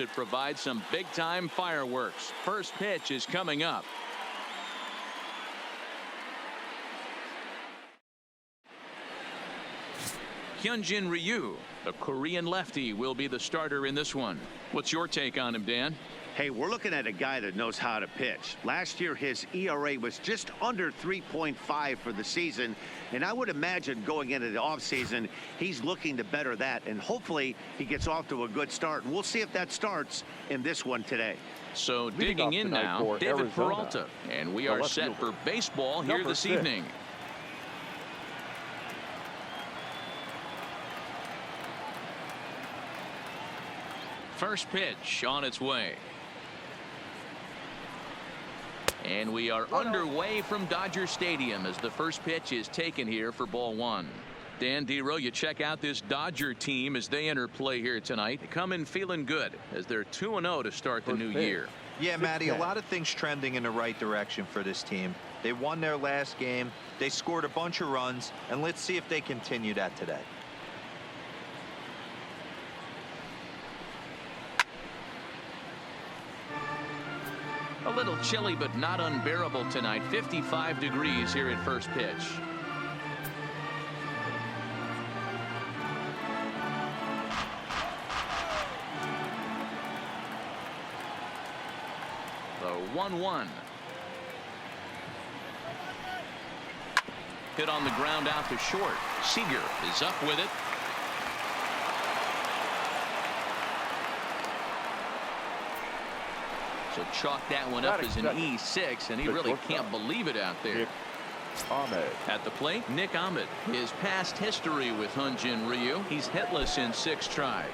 should provide some big-time fireworks. First pitch is coming up. Hyunjin Ryu, the Korean lefty, will be the starter in this one. What's your take on him, Dan? Hey, we're looking at a guy that knows how to pitch. Last year, his ERA was just under 3.5 for the season, and I would imagine going into the offseason, he's looking to better that, and hopefully he gets off to a good start. And we'll see if that starts in this one today. So digging in now, David Peralta, and we are set for baseball here this evening. First pitch on its way. And we are underway from Dodger Stadium as the first pitch is taken here for ball one. Dan Dero, you check out this Dodger team as they enter play here tonight. They come in feeling good as they're 2-0 to start the new year. Yeah, Matty, a lot of things trending in the right direction for this team. They won their last game. They scored a bunch of runs, and let's see if they continue that today. A little chilly, but not unbearable tonight. 55 degrees here at first pitch. The 1-1. Hit on the ground out to short. Seager is up with it. So chalk that one up as an E6, and he really can't believe it out there. At the plate, Nick Ahmed. His past history with Hyunjin Ryu. He's hitless in 6 tries.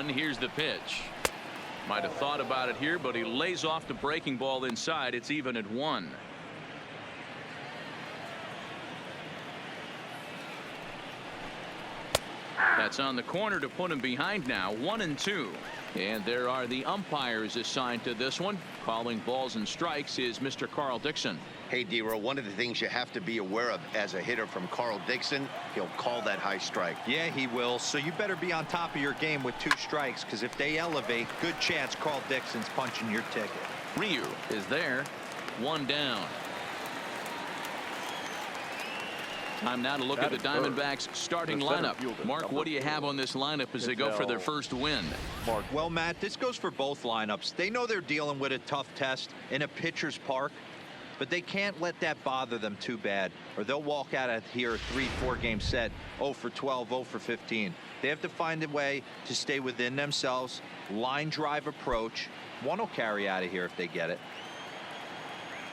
Here's the pitch. Might have thought about it here, but he lays off the breaking ball inside. It's even at 1. That's on the corner to put him behind now. 1-2. And there are the umpires assigned to this one. Calling balls and strikes is Mr. Carl Dixon. Hey, Dero, one of the things you have to be aware of as a hitter from Carl Dixon, he'll call that high strike. Yeah, he will. So you better be on top of your game with 2 strikes, because if they elevate, good chance Carl Dixon's punching your ticket. Ryu is there. 1 down. Time now to look at the Diamondbacks starting lineup. Mark, what do you have on this lineup as they go for their first win? Well, Matt, this goes for both lineups. They know they're dealing with a tough test in a pitcher's park, but they can't let that bother them too bad, or they'll walk out of here a 3-4 game set 0 for 12, 0 for 15. They have to find a way to stay within themselves. Line drive approach. One will carry out of here if they get it.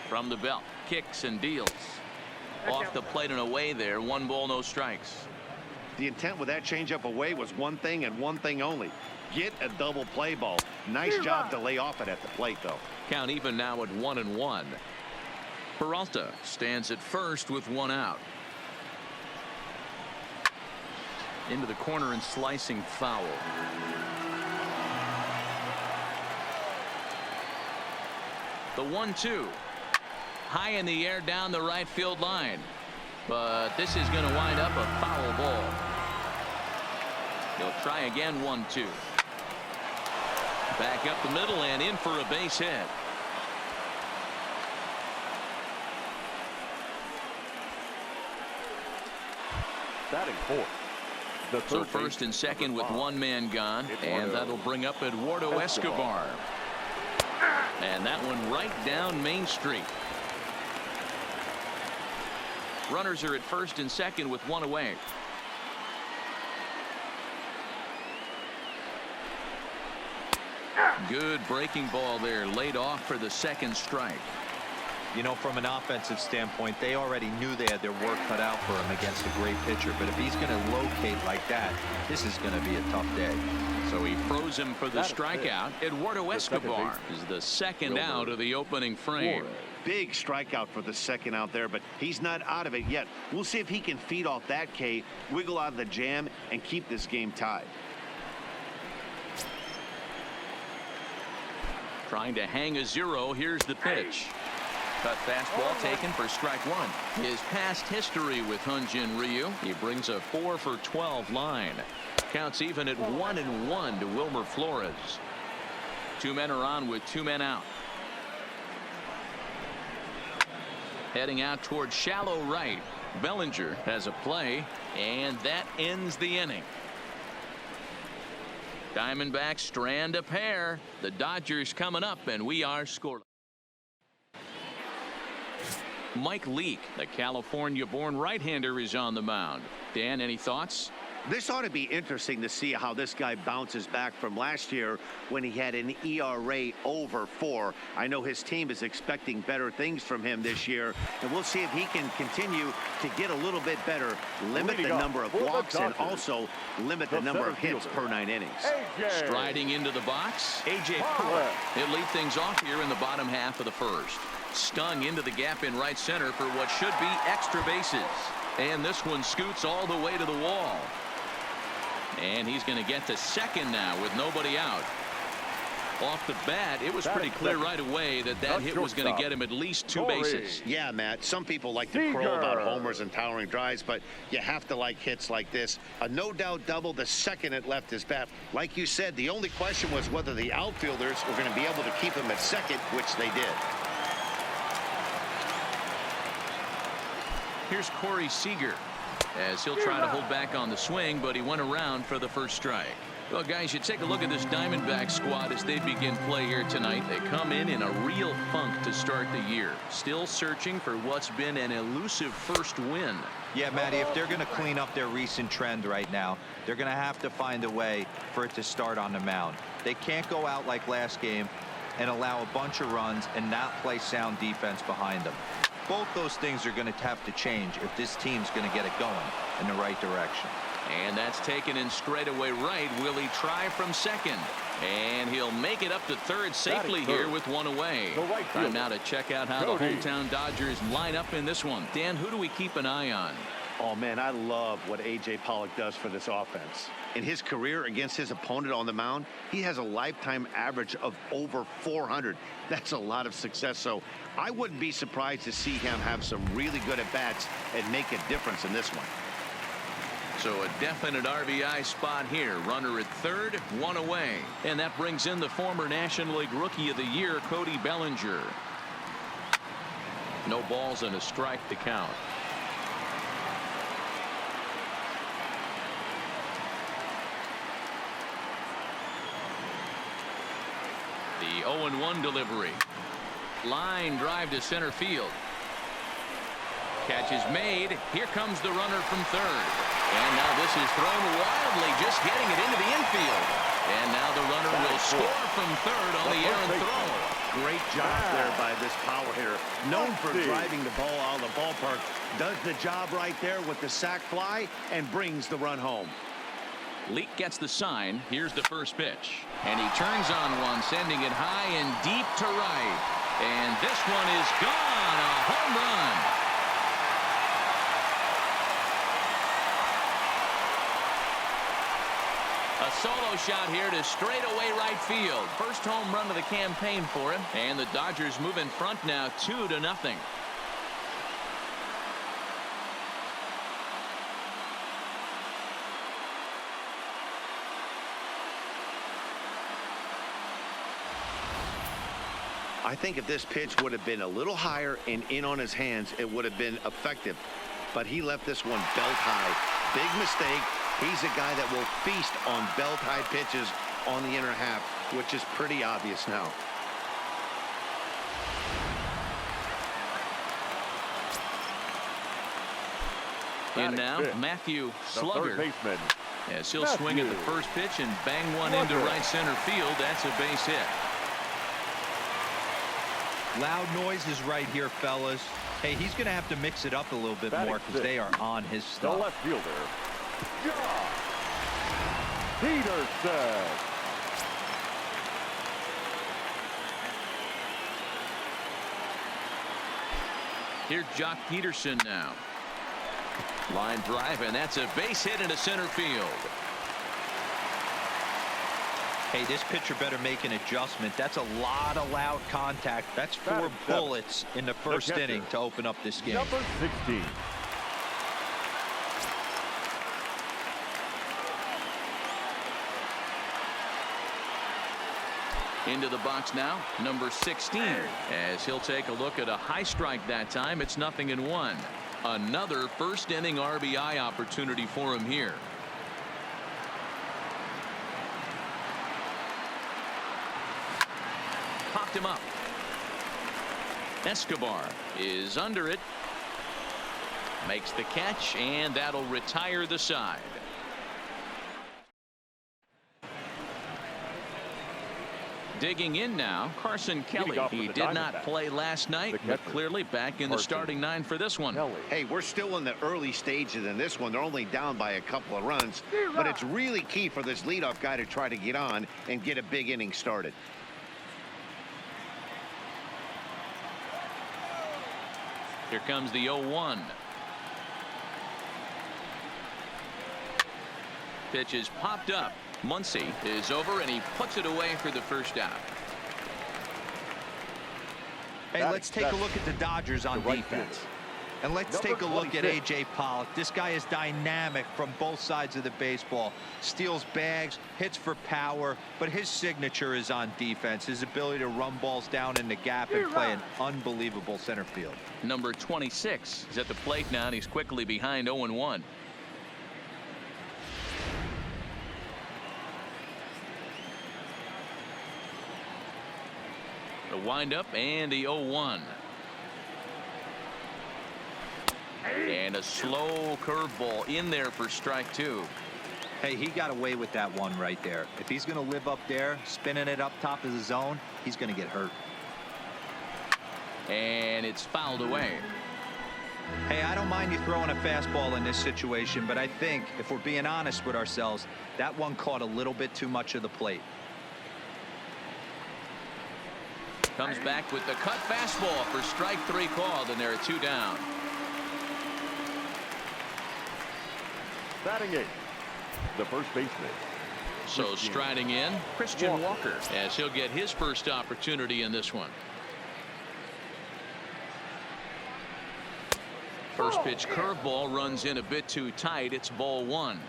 From the belt, kicks and deals. Off the plate and away there. 1 ball, no strikes. The intent with that changeup away was one thing and one thing only. Get a double play ball. Nice job to lay off it at the plate, though. Count even now at 1-1. Peralta stands at first with 1 out. Into the corner and slicing foul. The 1-2. High in the air down the right field line. But this is going to wind up a foul ball. He'll try again. 1-2. Back up the middle and in for a base hit. Batting fourth. So first and second with 1 man gone, and that'll bring up Eduardo Escobar. And that one right down Main Street. Runners are at first and second with 1 away. Good breaking ball there, laid off for the 2nd strike. You know, from an offensive standpoint, they already knew they had their work cut out for him against a great pitcher. But if he's going to locate like that, this is going to be a tough day. So he froze him for the strikeout. Eduardo Escobar is the 2nd out of the opening frame. Big strikeout for the 2nd out there, but he's not out of it yet. We'll see if he can feed off that K, wiggle out of the jam, and keep this game tied. Trying to hang a 0. Here's the pitch. Cut fastball taken for strike 1. His past history with Hyun-Jin Ryu. He brings a 4 for 12 line. Counts even at 1-1 to Wilmer Flores. 2 men are on with 2 men out. Heading out toward shallow right. Bellinger has a play, and that ends the inning. Diamondbacks strand a pair. The Dodgers coming up, and we are scoreless. Mike Leake, the California-born right-hander, is on the mound. Dan, any thoughts? This ought to be interesting to see how this guy bounces back from last year when he had an ERA over 4. I know his team is expecting better things from him this year, and we'll see if he can continue to get a little bit better, limit the number of walks, and also limit the number of hits per 9 innings. Striding into the box, A.J. Pollock. He'll lead things off here in the bottom half of the first. Stung into the gap in right center for what should be extra bases. And this one scoots all the way to the wall. And he's going to get to second now with nobody out. Off the bat, it was pretty clear right away that hit was going to get him at least 2 bases. Yeah, Matt, some people like to crow about homers and towering drives, but you have to like hits like this. A no-doubt double the second it left his bat. Like you said, the only question was whether the outfielders were going to be able to keep him at second, which they did. Here's Corey Seager, as he'll try to hold back on the swing, but he went around for the first strike. Well, guys, you take a look at this Diamondback squad as they begin play here tonight. They come in a real funk to start the year, still searching for what's been an elusive first win. Yeah, Matty, if they're going to clean up their recent trend right now, they're going to have to find a way for it to start on the mound. They can't go out like last game and allow a bunch of runs and not play sound defense behind them. Both those things are going to have to change if this team's going to get it going in the right direction. And that's taken in straightaway right. Will he try from second? And he'll make it up to third safely here with 1 away. Time now to check out how the hometown Dodgers line up in this one. Dan, who do we keep an eye on? Oh, man, I love what A.J. Pollock does for this offense. In his career against his opponent on the mound, he has a lifetime average of over 400. That's a lot of success. So I wouldn't be surprised to see him have some really good at-bats and make a difference in this one. So a definite RBI spot here. Runner at third, 1 away. And that brings in the former National League Rookie of the Year, Cody Bellinger. No balls and a strike to count. The 0-1 delivery. Line drive to center field. Catch is made. Here comes the runner from third. And now this is thrown wildly, just getting it into the infield. And now the runner will score from third on the errant throw. Great job there by this power hitter. Known for driving the ball out of the ballpark. Does the job right there with the sac fly and brings the run home. Leake gets the sign. Here's the first pitch. And he turns on one, sending it high and deep to right. And this one is gone. A home run. A solo shot here to straightaway right field. First home run of the campaign for him. And the Dodgers move in front now 2-0. I think if this pitch would have been a little higher and in on his hands, it would have been effective. But he left this one belt high. Big mistake. He's a guy that will feast on belt high pitches on the inner half, which is pretty obvious now. And now Matthew Slugger, as he'll swing at the first pitch and bang one into right center field. That's a base hit. Loud noises right here, fellas. Hey, he's going to have to mix it up a little bit more because they are on his stuff. The left fielder, Peterson. Here's Jock Peterson now. Line drive, and that's a base hit into center field. Hey, this pitcher better make an adjustment. That's a lot of loud contact. That's 4 bullets in the first inning to open up this game. Number 16. Into the box now, number 16, as he'll take a look at a high strike that time. It's 0-1. Another first inning RBI opportunity for him here. Popped him up. Escobar is under it. Makes the catch, and that'll retire the side. Digging in now, Carson Kelly. He did not play last night, but clearly back in the starting 9 for this one. Hey, we're still in the early stages in this one. They're only down by a couple of runs, but it's really key for this leadoff guy to try to get on and get a big inning started. Here comes the 0-1. Pitch is popped up. Muncy is over, and he puts it away for the first out. Hey, let's take a look at the Dodgers on defense. And let's take a look at A.J. Pollock. This guy is dynamic from both sides of the baseball. Steals bags, hits for power, but his signature is on defense. His ability to run balls down in the gap and play an unbelievable center field. Number 26 is at the plate now, and he's quickly behind 0-1. The windup and the 0-1. And a slow curveball in there for strike 2. Hey, he got away with that one right there. If he's going to live up there, spinning it up top of the zone, he's going to get hurt. And it's fouled away. Hey, I don't mind you throwing a fastball in this situation, but I think if we're being honest with ourselves, that one caught a little bit too much of the plate. Comes back with the cut fastball for strike 3 called, and there are 2 down. Batting 8, the first baseman. So striding in, Christian Walker, as he'll get his first opportunity in this one. First pitch curveball runs in a bit too tight. It's ball 1.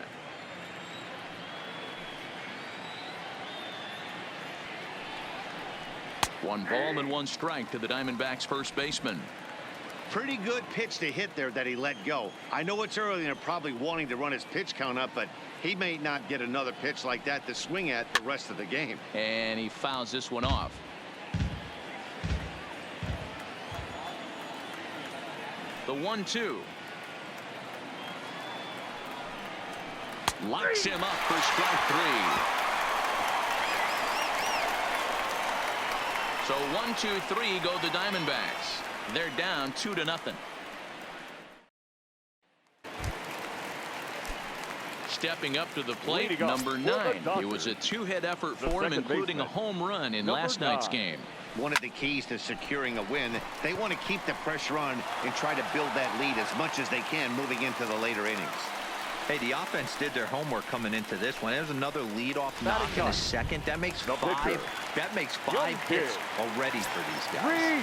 One ball and 1 strike to the Diamondbacks first baseman. Pretty good pitch to hit there that he let go. I know it's early and they're probably wanting to run his pitch count up, but he may not get another pitch like that to swing at the rest of the game. And he fouls this one off. The 1-2. Locks him up for strike 3. So 1-2-3 go the Diamondbacks. They're down 2-0. Stepping up to the plate, number 9. It was a 2-hit effort for him, including a home run in last night's game. One of the keys to securing a win, they want to keep the pressure on and try to build that lead as much as they can moving into the later innings. Hey, the offense did their homework coming into this one. There's another leadoff knock in a second. That makes 5 hits already for these guys.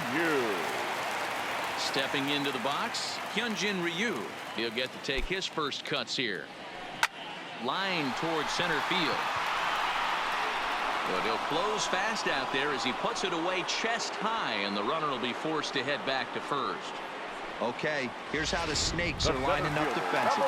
Stepping into the box, Hyunjin Ryu. He'll get to take his first cuts here. Line towards center field. But he'll close fast out there as he puts it away chest high, and the runner will be forced to head back to first. Okay, here's how the Snakes are lining up defensively.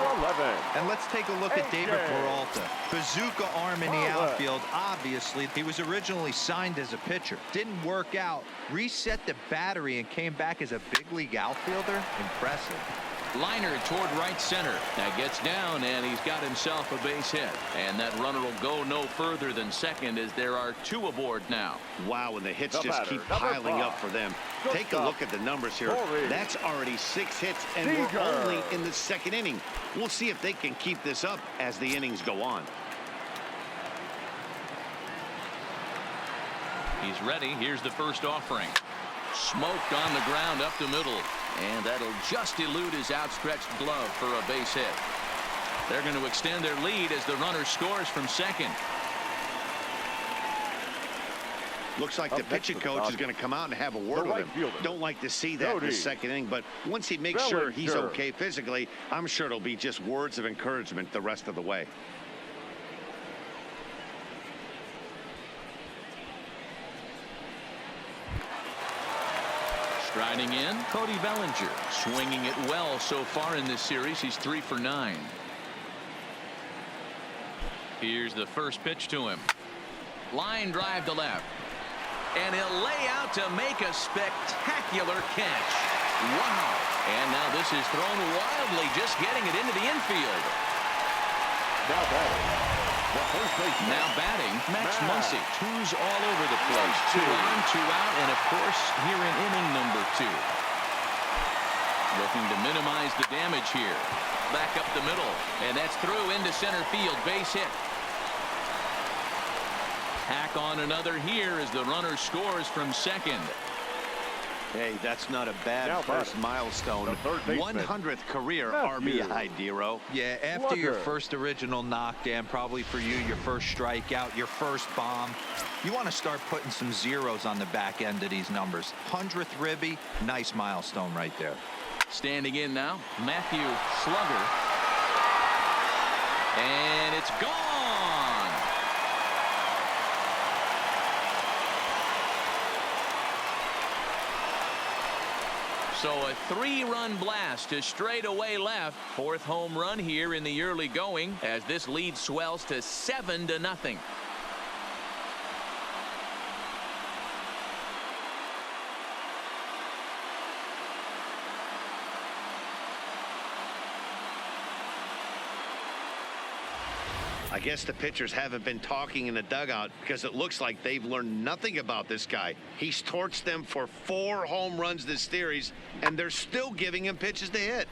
And let's take a look at David Peralta. Bazooka arm in the outfield. Obviously, he was originally signed as a pitcher. Didn't work out. Reset the battery and came back as a big league outfielder. Impressive. Liner toward right center. Now gets down, and he's got himself a base hit. And that runner will go no further than second, as there are 2 aboard now. Wow, and the hits just keep piling up for them. Take a look at the numbers here. That's already 6 hits, and we're only in the 2nd inning. We'll see if they can keep this up as the innings go on. He's ready. Here's the first offering. Smoked on the ground up the middle. And that'll just elude his outstretched glove for a base hit. They're going to extend their lead as the runner scores from second. Looks like the pitching coach is going to come out and have a word with him. Don't like to see that in the second inning, but once he makes sure he's okay physically, I'm sure it'll be just words of encouragement the rest of the way. Striding in, Cody Bellinger, swinging it well so far in this series. He's 3 for 9. Here's the first pitch to him. Line drive to left. And he'll lay out to make a spectacular catch. Wow. And now this is thrown wildly, just getting it into the infield. Now batting, Max Muncy. Twos all over the place. 2 on, 2 out, and of course, here in inning number 2. Looking to minimize the damage here. Back up the middle, and that's through into center field. Base hit. Hack on another here as the runner scores from second. Hey, that's not a bad first milestone. 100th career RBI, Dero. Yeah, after your first original knockdown, probably for you, your first strikeout, your first bomb, you want to start putting some zeros on the back end of these numbers. 100th ribby, nice milestone right there. Standing in now, Matthew Slugger. And it's gone. So a 3-run blast to straightaway left. 4th home run here in the early going as this lead swells to 7-0. I guess the pitchers haven't been talking in the dugout because it looks like they've learned nothing about this guy. He's torched them for 4 home runs this series, and they're still giving him pitches to hit.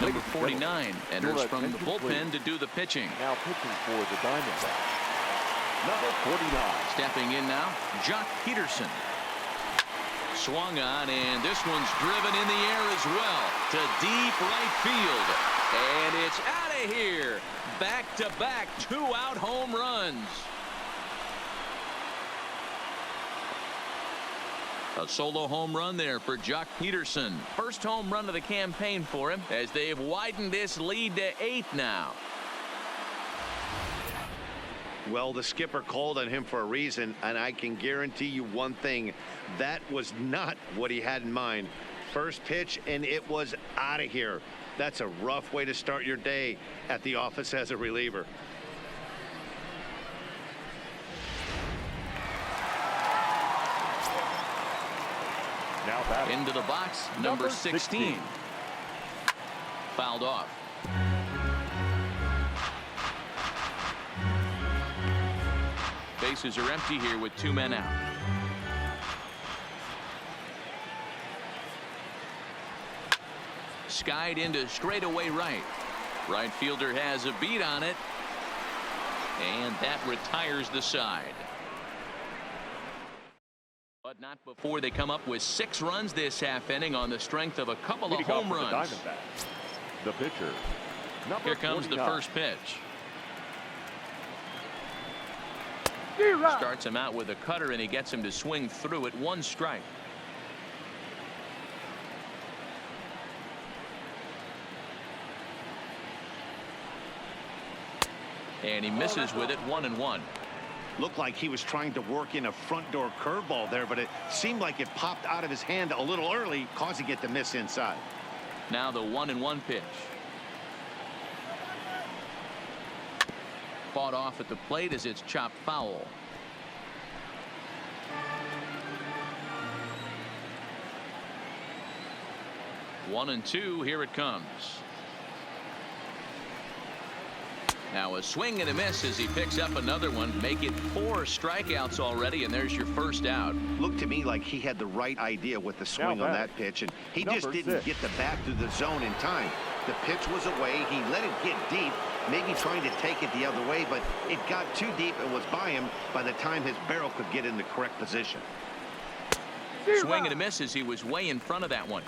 Number 49 enters from the bullpen to do the pitching. Now pitching for the Diamondbacks, number 49. Stepping in now, Jock Peterson. Swung on, and this one's driven in the air as well to deep right field. And it's out of here. Back-to-back 2-out home runs. A solo home run there for Jock Peterson. First home run of the campaign for him as they've widened this lead to 8 now. Well, the skipper called on him for a reason, and I can guarantee you one thing. That was not what he had in mind. First pitch, and it was out of here. That's a rough way to start your day at the office as a reliever. Now batting. Into the box, number 16. Fouled off. Bases are empty here with 2 men out. Skied into straightaway right. Right fielder has a beat on it. And that retires the side. But not before they come up with 6 runs this half inning on the strength of a couple of home runs. The pitcher, number Here comes 49. the first pitch. Starts him out with a cutter, and he gets him to swing through it. 1 strike. And he misses with it. 1-1. Looked like he was trying to work in a front door curveball there, but it seemed like it popped out of his hand a little early, causing it to miss inside. Now the 1-1 pitch. Fought off at the plate as it's chopped foul. One and two. Here it comes. Now a swing and a miss as he picks up another one. Make it 4 strikeouts already, and there's your first out. Looked to me like he had the right idea with the swing on that pitch, and he just didn't get the bat through the zone in time. The pitch was away. He let it get deep, maybe trying to take it the other way, but it got too deep and was by him by the time his barrel could get in the correct position. Swing and a miss as he was way in front of that one.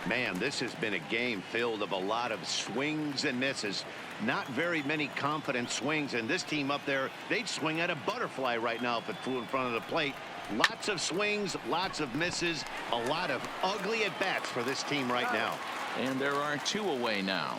Man, this has been a game filled of a lot of swings and misses. Not very many confident swings, and this team up there, they'd swing at a butterfly right now if it flew in front of the plate. Lots of swings, lots of misses, a lot of ugly at-bats for this team right now. And there are 2 away now.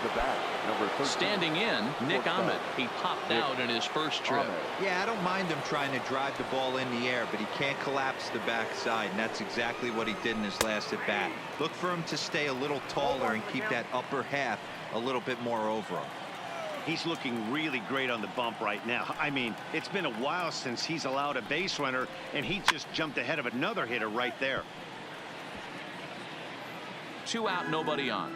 The bat, number 13. Standing in, Nick Ahmed. He popped out in his first trip. Yeah, I don't mind him trying to drive the ball in the air, but he can't collapse the backside, and that's exactly what he did in his last at bat. Look for him to stay a little taller and keep that upper half a little bit more over him. He's looking really great on the bump right now. I mean, it's been a while since he's allowed a base runner, and he just jumped ahead of another hitter right there. 2 out, nobody on.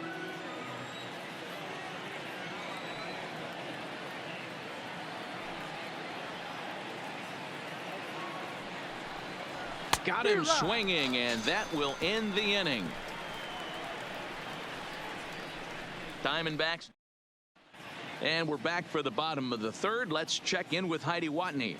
Got him swinging, and that will end the inning. Diamondbacks. And we're back for the bottom of the 3rd. Let's check in with Heidi Watney.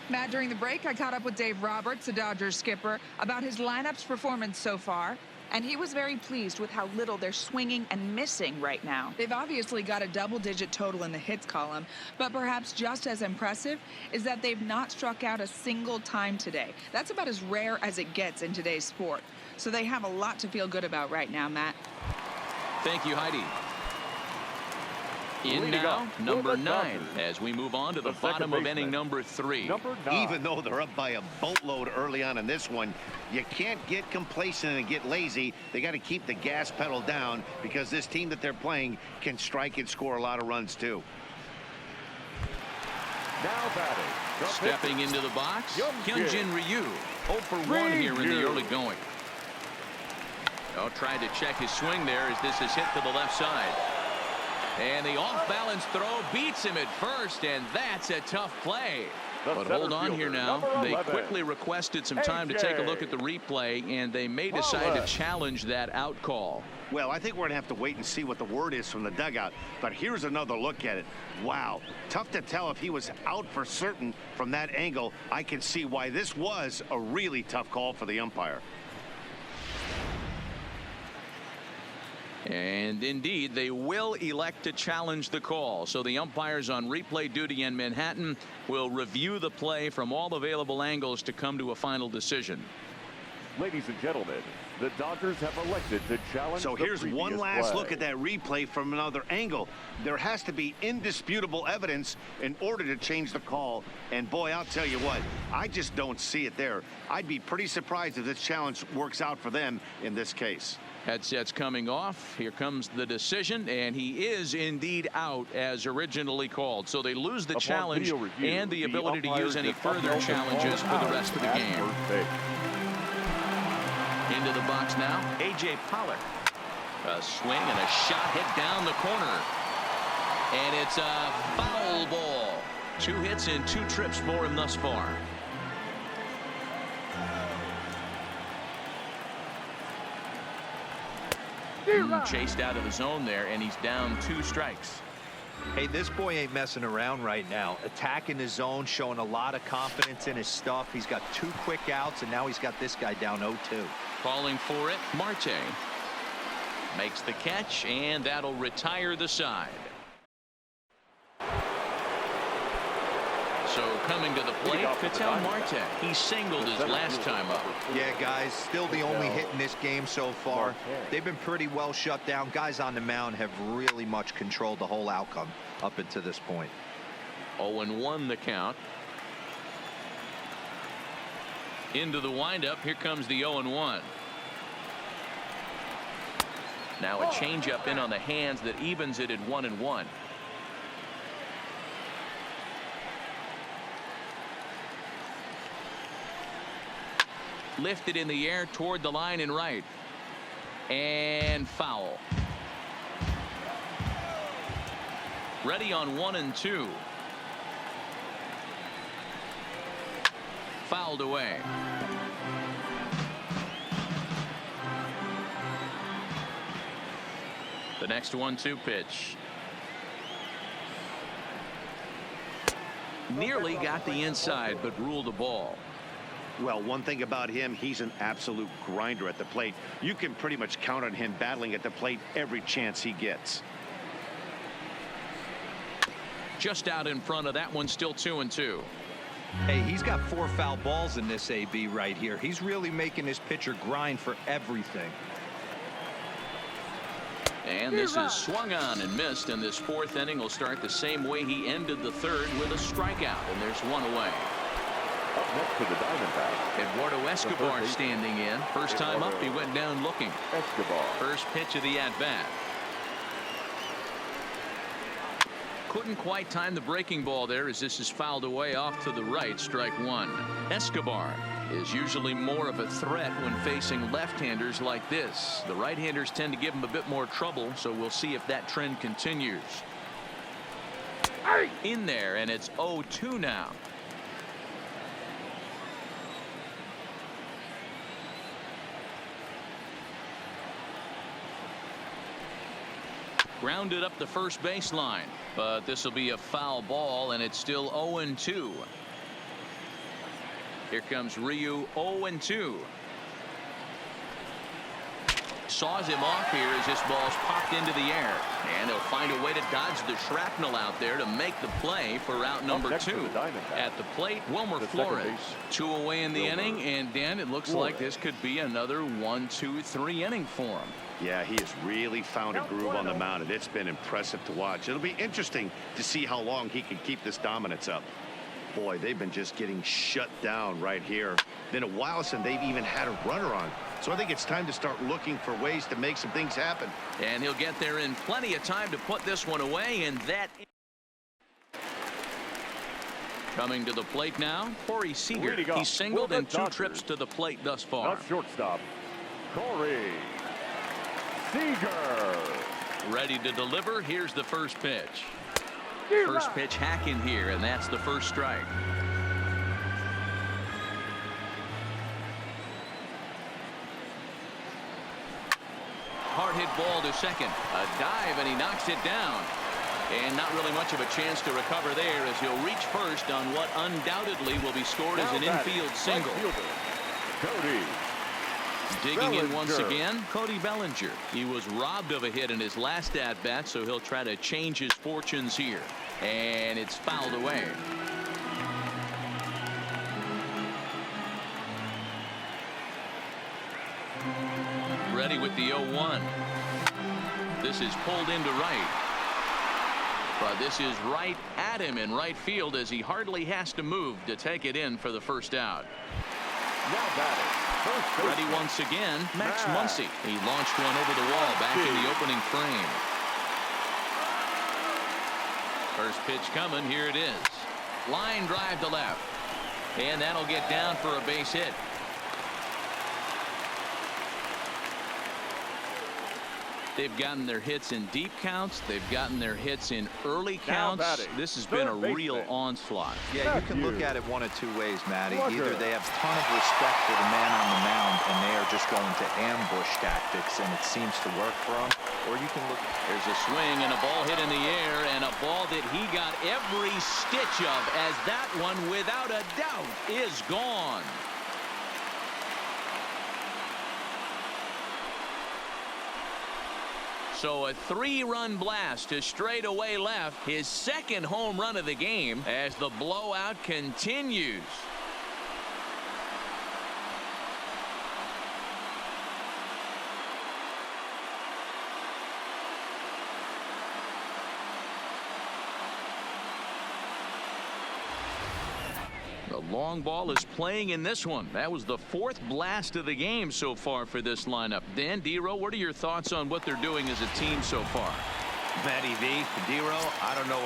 Matt, during the break, I caught up with Dave Roberts, the Dodgers skipper, about his lineup's performance so far. And he was very pleased with how little they're swinging and missing right now. They've obviously got a double-digit total in the hits column, but perhaps just as impressive is that they've not struck out a single time today. That's about as rare as it gets in today's sport. So they have a lot to feel good about right now, Matt. Thank you, Heidi. In now, number 9, as we move on to the bottom of inning number 3. Even though they're up by a boatload early on in this one, you can't get complacent and get lazy. They got to keep the gas pedal down because this team that they're playing can strike and score a lot of runs too. Now batting. Stepping into the box, Hyunjin Ryu. 0 for 1 here in the early going. Oh, tried to check his swing there as this is hit to the left side. And the off-balance throw beats him at first, and that's a tough play. But hold on here now. They quickly requested some time to take a look at the replay, and they may decide to challenge that out call. Well, I think we're going to have to wait and see what the word is from the dugout. But here's another look at it. Wow. Tough to tell if he was out for certain from that angle. I can see why this was a really tough call for the umpire. And indeed, they will elect to challenge the call. So the umpires on replay duty in Manhattan will review the play from all available angles to come to a final decision. Ladies and gentlemen, the Dodgers have elected to challenge. So here's one last look at that replay from another angle. There has to be indisputable evidence in order to change the call. And boy, I'll tell you what, I just don't see it there. I'd be pretty surprised if this challenge works out for them in this case. Headsets coming off. Here comes the decision, and he is indeed out as originally called. So they lose the challenge and the ability to use any further challenges for the rest of the game. Into the box now, A.J. Pollock. A swing and a shot hit down the corner. And it's a foul ball. 2 hits and 2 trips for him thus far. Chased out of the zone there, and he's down 2 strikes. Hey, this boy ain't messing around right now. Attacking the zone, showing a lot of confidence in his stuff. He's got 2 quick outs, and now he's got this guy down 0-2. Calling for it, Marte makes the catch, and that'll retire the side. So coming to the plate, Ketel Marte. He singled his last time up. Yeah, guys, still the only hit in this game so far. They've been pretty well shut down. Guys on the mound have really much controlled the whole outcome up until this point. 0-1 the count. Into the windup. Here comes the 0-1. Now a changeup in on the hands that evens it at 1-1. Lifted in the air toward the line and right. And foul. Ready on 1-2. Fouled away. The next 1-2 pitch. Nearly got the inside, but ruled the ball. Well, one thing about him, he's an absolute grinder at the plate. You can pretty much count on him battling at the plate every chance he gets. Just out in front of that one, still 2-2. Hey, he's got 4 foul balls in this AB right here. He's really making his pitcher grind for everything. And this is swung on and missed, and this 4th inning will start the same way he ended the 3rd, with a strikeout, and there's 1 away. Up next to the Diamondbacks, Eduardo Escobar standing in. First time up, he went down looking. Escobar. First pitch of the at-bat. Couldn't quite time the breaking ball there, as this is fouled away off to the right. Strike 1. Escobar is usually more of a threat when facing left-handers like this. The right-handers tend to give him a bit more trouble, so we'll see if that trend continues. In there, and it's 0-2 now. Grounded up the first baseline, but this will be a foul ball, and it's still 0-2. Here comes Ryu, 0-2. Saws him off here as this ball's popped into the air, and he'll find a way to dodge the shrapnel out there to make the play for out number 2. At the plate, Wilmer Flores. 2 away in the inning, and Dan, it looks like this could be another 1-2-3 inning for him. Yeah, he has really found a groove on the mound, and it's been impressive to watch. It'll be interesting to see how long he can keep this dominance up. Boy, they've been just getting shut down right here. Been a while since they've even had a runner on. So I think it's time to start looking for ways to make some things happen. And he'll get there in plenty of time to put this one away, and that. Coming to the plate now, Corey Seager. He's singled in 2 trips to the plate thus far. Now shortstop, Corey Seager. Ready to deliver. Here's the first pitch. First pitch hacking here, and that's the first strike. Hard hit ball to second. A dive, and he knocks it down. And not really much of a chance to recover there, as he'll reach first on what undoubtedly will be scored as an infield single. Cody Digging in once again, Cody Bellinger. He was robbed of a hit in his last at-bat, so he'll try to change his fortunes here. And it's fouled away. Ready with the 0-1. This is pulled into right. But this is right at him in right field, as he hardly has to move to take it in for the first out. now batting. Ready once again, Max Muncy. He launched one over the wall back in the opening frame. First pitch coming. Here it is. Line drive to left. And that'll get down for a base hit. They've gotten their hits in deep counts. They've gotten their hits in early counts. This has been a real onslaught. Yeah, you can look at it one of 2 ways, Matty. Either they have a ton of respect for the man on the mound, and they are just going to ambush tactics, and it seems to work for them. Or you can look. There's a swing and a ball hit in the air, and a ball that he got every stitch of, as that one, without a doubt, is gone. So a 3-run blast to straightaway left, his second home run of the game, as the blowout continues. The long ball is playing in this one. That was the 4th blast of the game so far for this lineup. Dan, D-Row, what are your thoughts on what they're doing as a team so far? Matty V, D-Row, I don't know